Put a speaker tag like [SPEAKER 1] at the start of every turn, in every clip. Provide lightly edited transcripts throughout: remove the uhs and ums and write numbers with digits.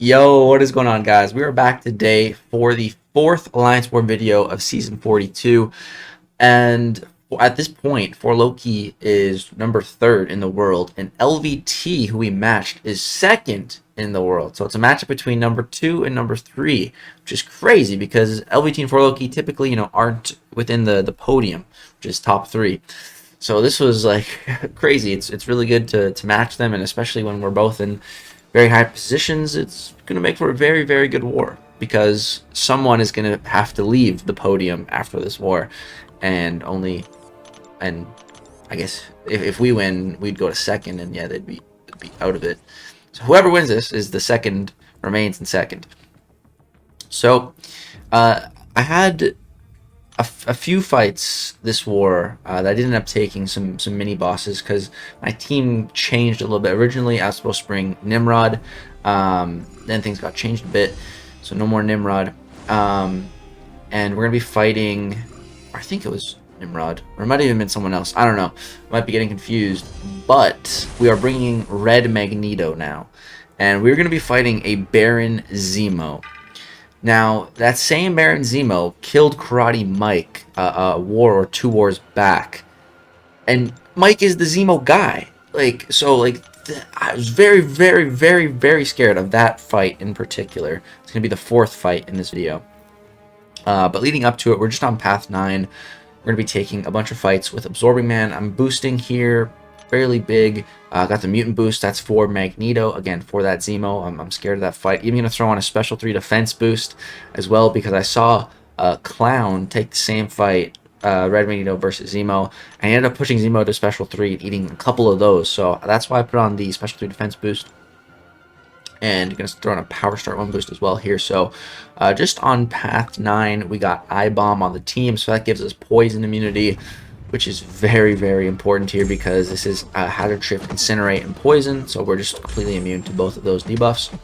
[SPEAKER 1] Yo, what is going on, guys? We are back today for the fourth Alliance War video of Season 42. And at this point, For Loki is number 3rd in the world, and LVT, who we matched, is 2nd in the world. So it's a matchup between number 2 and number 3, which is crazy because LVT and For Loki typically, aren't within the podium, which is top 3. So this was like crazy. It's really good to match them, and especially when we're both in very high positions, it's going to make for a very, very good war because someone is going to have to leave the podium after this war, and I guess if we win, we'd go to 2nd, and yeah, they'd be out of it. So whoever wins this is the 2nd, remains in 2nd. So I had a few fights this war that I did end up taking some mini bosses because my team changed a little bit. Originally, I was supposed to bring Nimrod, then things got changed a bit, so no more Nimrod. And we're gonna be fighting, I think it was Nimrod, or it might have even been someone else. I don't know. Might be getting confused. But we are bringing Red Magneto now, and we're gonna be fighting a Baron Zemo. Now, that same Baron Zemo killed Karate Mike a war or 2 wars back. And Mike is the Zemo guy. I was very, very, very, very scared of that fight in particular. It's going to be the 4th fight in this video. But leading up to it, we're just on path 9. We're going to be taking a bunch of fights with Absorbing Man. I'm boosting here fairly big. Got the mutant boost. That's for Magneto. Again, for that Zemo. I'm scared of that fight. Even going to throw on a special 3 defense boost as well because I saw Clown take the same fight, Red Magneto versus Zemo, and he ended up pushing Zemo to special 3 and eating a couple of those. So that's why I put on the special 3 defense boost. And you're going to throw on a power start 1 boost as well here. So just on path 9, we got Eye Bomb on the team. So that gives us poison immunity, which is very, very important here because this is Hazard Shift, Incinerate, and Poison. So we're just completely immune to both of those debuffs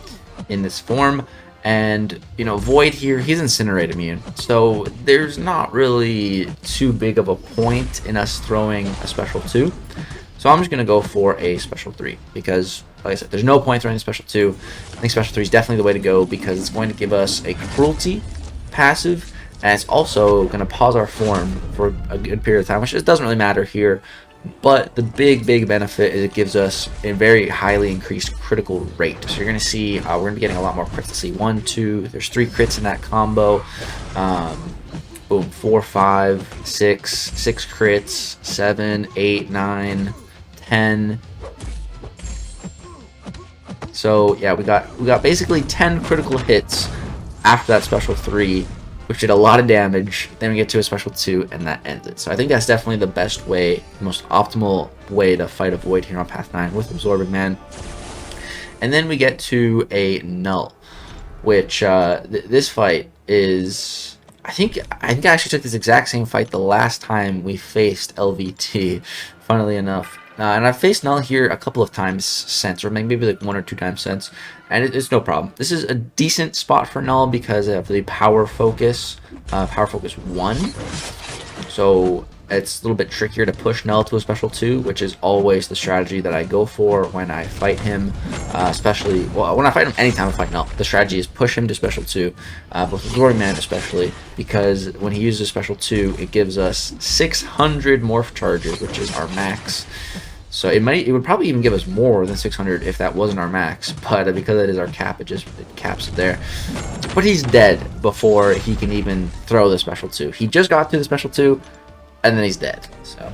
[SPEAKER 1] in this form. And, Void here, he's Incinerate immune. So there's not really too big of a point in us throwing a special 2. So I'm just going to go for a special 3 because, like I said, there's no point throwing a special 2. I think special 3 is definitely the way to go because it's going to give us a Cruelty passive. And it's also going to pause our form for a good period of time, which doesn't really matter here. But the big benefit is it gives us a very highly increased critical rate. So you're going to see we're going to be getting a lot more crits. Let's see, 1, 2, there's 3 crits in that combo. Boom, 4, 5, 6 crits, 7, 8, 9, 10. So yeah, we got basically 10 critical hits after that special 3. Which did a lot of damage. Then we get to a special 2, and that ends it. So I think that's definitely the best way, the most optimal way to fight a Void here on path 9 with Absorbing Man. And then we get to a Null, which this fight is, I think I actually took this exact same fight the last time we faced LVT, funnily enough. And I've faced Null here a couple of times since, or maybe like 1 or 2 times since, and it's no problem. This is a decent spot for Null because of the Power Focus 1. So it's a little bit trickier to push Null to a special 2, which is always the strategy that I go for when I fight him, especially, well, when I fight him anytime I fight Null. The strategy is push him to special 2, with Absorbing Man especially, because when he uses special 2, it gives us 600 morph charges, which is our max. So it would probably even give us more than 600 if that wasn't our max, but because it is our cap, it caps it there. But he's dead before he can even throw the special 2. He just got through the special 2, and then he's dead. So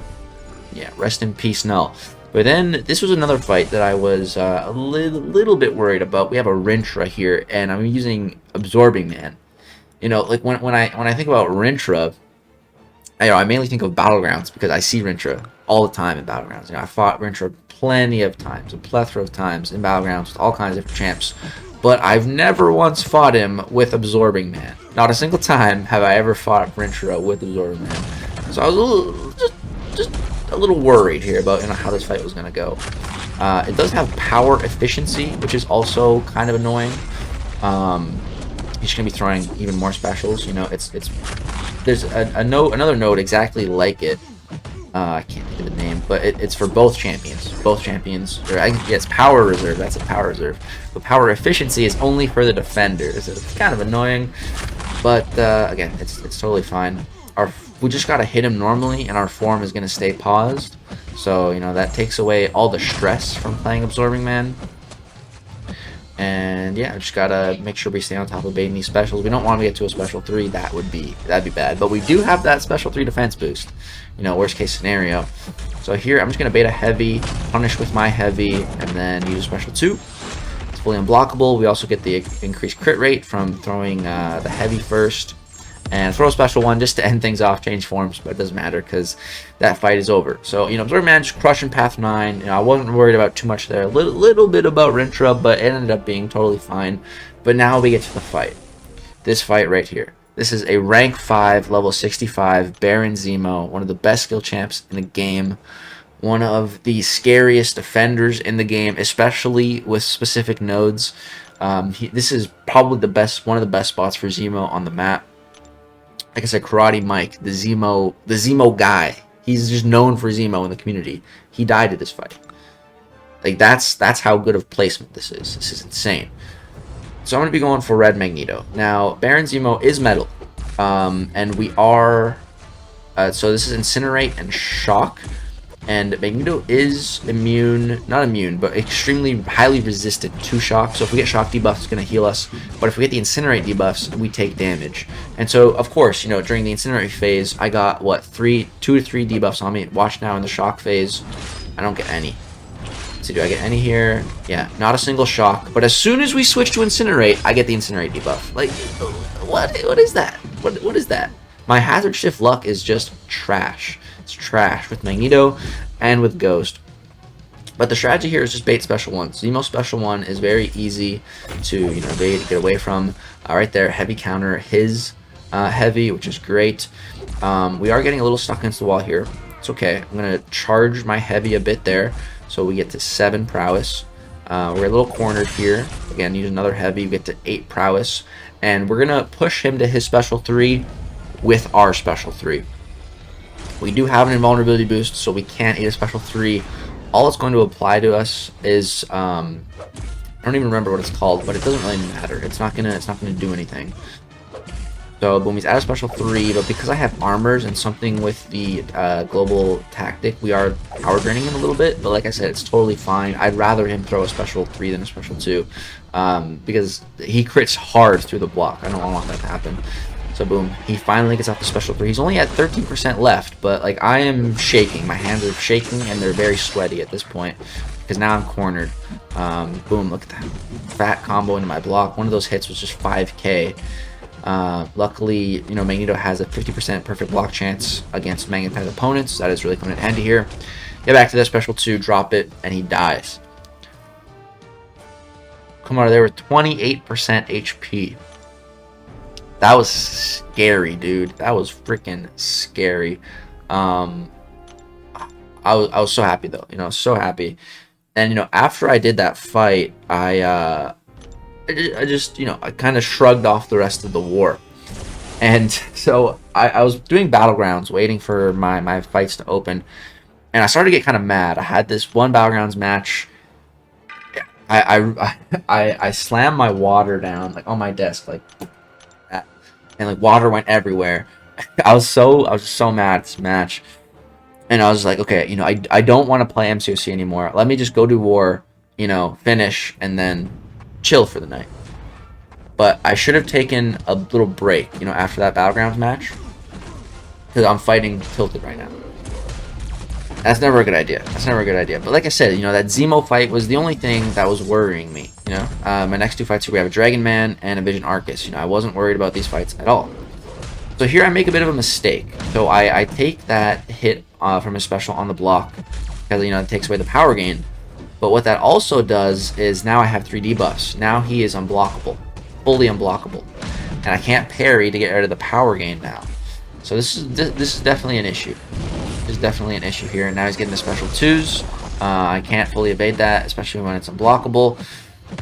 [SPEAKER 1] yeah, rest in peace, Null. But then this was another fight that I was a little bit worried about. We have a Rentra here, and I'm using Absorbing Man. Like when I think about Rentra, I mainly think of Battlegrounds because I see Rentra all the time in Battlegrounds. I fought Rentra plenty of times, a plethora of times in Battlegrounds with all kinds of different champs. But I've never once fought him with Absorbing Man. Not a single time have I ever fought Rentra with Absorbing Man. So I was just a little worried here about how this fight was going to go. It does have power efficiency, which is also kind of annoying. He's going to be throwing even more specials. There's another node exactly like it I can't think of the name, but it's for both champions. Both champions, or it's power reserve. That's a power reserve. But power efficiency is only for the defenders. It's kind of annoying, but again, it's totally fine. We just gotta hit him normally, and our form is gonna stay paused. So that takes away all the stress from playing Absorbing Man. And yeah, just gotta make sure we stay on top of baiting these specials. We don't want to get to a special 3. That'd be bad. But we do have that special 3 defense boost. Worst case scenario. So here I'm just gonna bait a heavy, punish with my heavy, and then use a special 2. It's fully unblockable. We also get the increased crit rate from throwing the heavy first, and throw a special 1 just to end things off, change forms, but it doesn't matter because that fight is over. So, Absorbing Man just crushing path 9. I wasn't worried about too much there. A little bit about Rentra, but it ended up being totally fine. But now we get to the fight. This fight right here. This is a rank 5, level 65, Baron Zemo, one of the best skill champs in the game. One of the scariest defenders in the game, especially with specific nodes. This is probably one of the best spots for Zemo on the map. Like I said, Karate Mike, the Zemo guy. He's just known for Zemo in the community. He died at this fight. Like that's how good of placement this is. This is insane. So I'm gonna be going for Red Magneto. Now Baron Zemo is metal, and we are. So this is Incinerate and Shock, and Magneto is not immune, but extremely highly resistant to shock. So if we get shock debuffs, it's gonna heal us. But if we get the Incinerate debuffs, we take damage. And so of course, during the Incinerate phase, I got what 2 to 3 debuffs on me. Watch now in the shock phase, I don't get any. So do I get any here? Yeah, not a single shock. But as soon as we switch to Incinerate, I get the Incinerate debuff. Like, what is that? What is that? My Hazard Shift luck is just trash. It's trash with Magneto and with Ghost. But the strategy here is just bait special 1. Zemo special 1 is very easy to bait, get away from. Right there, heavy counter his heavy, which is great. We are getting a little stuck against the wall here. It's okay. I'm gonna charge my heavy a bit there. So we get to 7 prowess. We're a little cornered here. Again, use another heavy. We get to 8 prowess. And we're going to push him to his special 3 with our special 3. We do have an invulnerability boost, so we can't eat a special 3. All it's going to apply to us is, I don't even remember what it's called, but it doesn't really matter. It's not gonna do anything. So boom, he's at a special 3, but because I have armors and something with the global tactic, we are power draining him a little bit. But like I said, it's totally fine. I'd rather him throw a special 3 than a special 2, because he crits hard through the block. I don't want that to happen. So boom, he finally gets off the special 3. He's only at 13% left, but like I am shaking. My hands are shaking and they're very sweaty at this point because now I'm cornered. Boom, look at that fat combo into my block. One of those hits was just 5k. Luckily, Magneto has a 50% perfect block chance against magnetized opponents. That is really coming in handy here. Get back to that special 2, drop it, and he dies. Come on, there with 28% HP. That was scary, dude. That was freaking scary. I was so happy though. So happy. And after I did that fight, I just, I kind of shrugged off the rest of the war. And so I was doing Battlegrounds, waiting for my fights to open. And I started to get kind of mad. I had this one Battlegrounds match. I slammed my water down, like, on my desk, like that. And, like, water went everywhere. I was just so mad at this match. And I was like, okay, I don't want to play MCOC anymore. Let me just go do war, finish, and then chill for the night. But I should have taken a little break, after that Battlegrounds match, because I'm fighting tilted right now. That's never a good idea. But like I said, that Zemo fight was the only thing that was worrying me. My next 2 fights here, we have a Dragon Man and a Vision Arcus. I wasn't worried about these fights at all. So here I make a bit of a mistake. So I take that hit from a special on the block because it takes away the power gain. But what that also does is now I have 3 debuffs. Now he is unblockable, fully unblockable, and I can't parry to get rid of the power gain now. So this is definitely an issue. There's definitely an issue here. And now he's getting the special 2s. I can't fully evade that, especially when it's unblockable.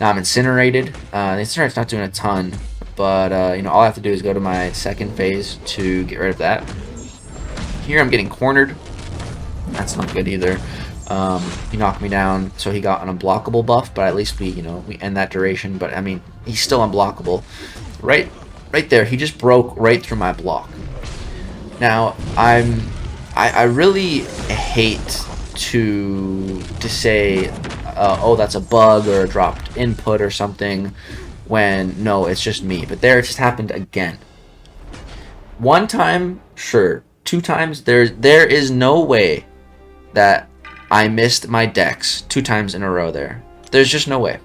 [SPEAKER 1] Now I'm incinerated. The incinerate's not doing a ton, but all I have to do is go to my second phase to get rid of that. Here I'm getting cornered. That's not good either. He knocked me down, so he got an unblockable buff, but at least we, you know, we end that duration. But I mean, he's still unblockable. Right there, he just broke right through my block. Now, I really hate to say, oh, that's a bug or a dropped input or something, when no, it's just me. But there, it just happened again. One time, sure. 2 times, there is no way that I missed my dex 2 times in a row there. There's just no way.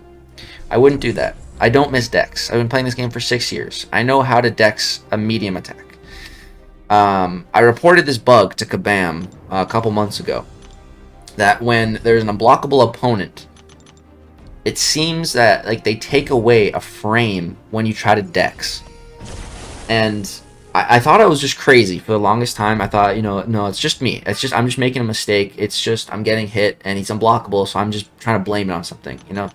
[SPEAKER 1] I wouldn't do that. I don't miss dex. I've been playing this game for 6 years. I know how to dex a medium attack. I reported this bug to Kabam a couple months ago, that when there's an unblockable opponent, it seems that like they take away a frame when you try to dex. And I thought I was just crazy for the longest time. I thought, you know, no, it's just me. It's just I'm just making a mistake. It's just I'm getting hit and he's unblockable, so I'm just trying to blame it on something, you know.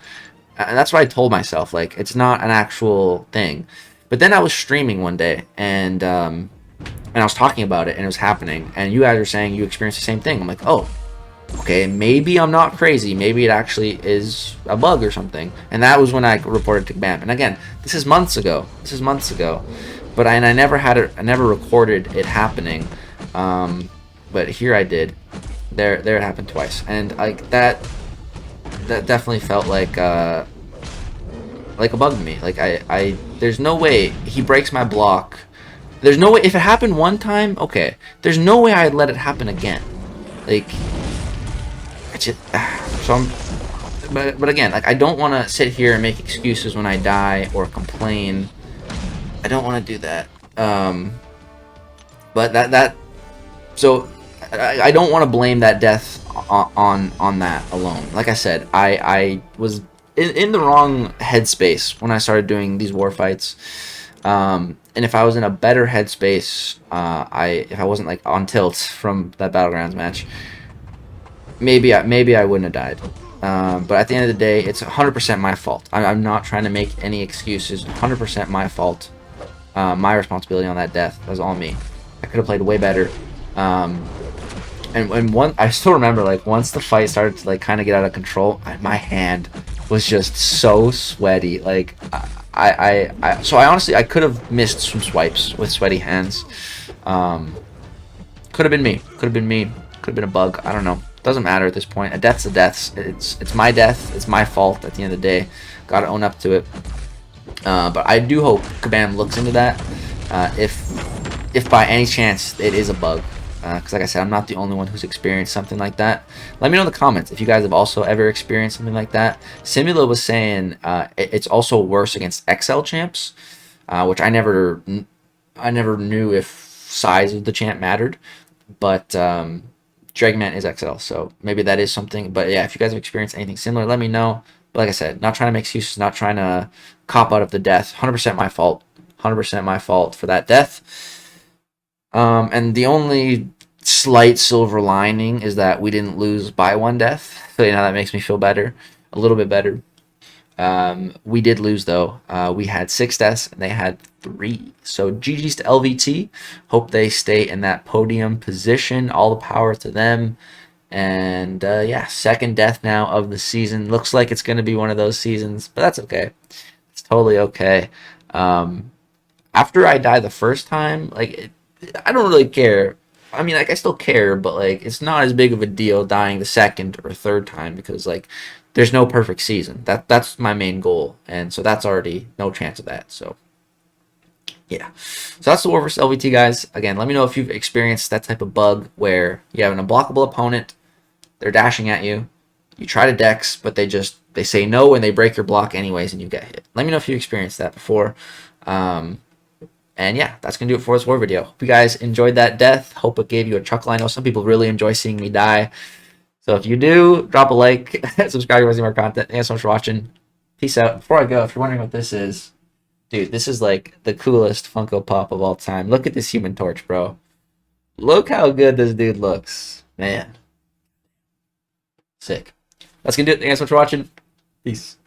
[SPEAKER 1] And that's what I told myself, like it's not an actual thing. But then I was streaming one day, and I was talking about it, and it was happening, and you guys are saying you experienced the same thing. I'm like, oh, okay, maybe I'm not crazy. Maybe it actually is a bug or something. And that was when I reported to Kabam. And again, this is months ago. But I never had it. I never recorded it happening. But here I did. There it happened twice, and like that definitely felt like a bug to me. Like I there's no way he breaks my block. There's no way, if it happened one time, okay. There's no way I'd let it happen again. Like, but again, like I don't want to sit here and make excuses when I die or complain. I don't want to do that. But so I don't want to blame that death on that alone. Like I said, I was in the wrong headspace when I started doing these war fights. And if I was in a better headspace, if I wasn't like on tilt from that Battlegrounds match, maybe I wouldn't have died. But at the end of the day, it's 100% my fault. I'm not trying to make any excuses. 100% my fault. My responsibility on that death. That was all me. I could have played way better. I still remember, like, once the fight started to like kind of get out of control, my hand was just so sweaty. Like, so I honestly, I could have missed some swipes with sweaty hands. Could have been me. Could have been a bug. I don't know. Doesn't matter at this point. A death's a death. It's my death. It's my fault at the end of the day. Gotta own up to it. But I do hope Kabam looks into that. If by any chance it is a bug. Because like I said, I'm not the only one who's experienced something like that. Let me know in the comments if you guys have also ever experienced something like that. Simula was saying it's also worse against XL champs, which I never knew if size of the champ mattered. But Dragman is XL, so maybe that is something. But yeah, if you guys have experienced anything similar, let me know. But like I said, not trying to make excuses, not trying to cop out of the death. 100% my fault. 100% my fault for that death. And the only slight silver lining is that we didn't lose by 1 death. So, you know, that makes me feel better. A little bit better. We did lose, though. We had 6 deaths, and they had 3. So, GG's to LVT. Hope they stay in that podium position. All the power to them. And, yeah, 2nd death now of the season. Looks like it's going to be one of those seasons, but that's okay. It's totally okay. After I die the first time, like, I don't really care. I mean, like, I still care, but, like, it's not as big of a deal dying the 2nd or 3rd time because, like, there's no perfect season. That's my main goal, and so that's already no chance of that, so, yeah. So that's the War vs. LVT, guys. Again, let me know if you've experienced that type of bug where you have an unblockable opponent, they're dashing at you, you try to dex, but they say no and they break your block anyways and you get hit. Let me know if you experienced that before. And yeah, that's going to do it for this war video. Hope you guys enjoyed that death. Hope it gave you a chuckle. I know some people really enjoy seeing me die. So if you do, drop a like, subscribe to see more content. Thanks so much for watching. Peace out. Before I go, if you're wondering what this is, dude, this is like the coolest Funko Pop of all time. Look at this Human Torch, bro. Look how good this dude looks. Man. Sick. That's going to do it. Thanks so much for watching. Peace.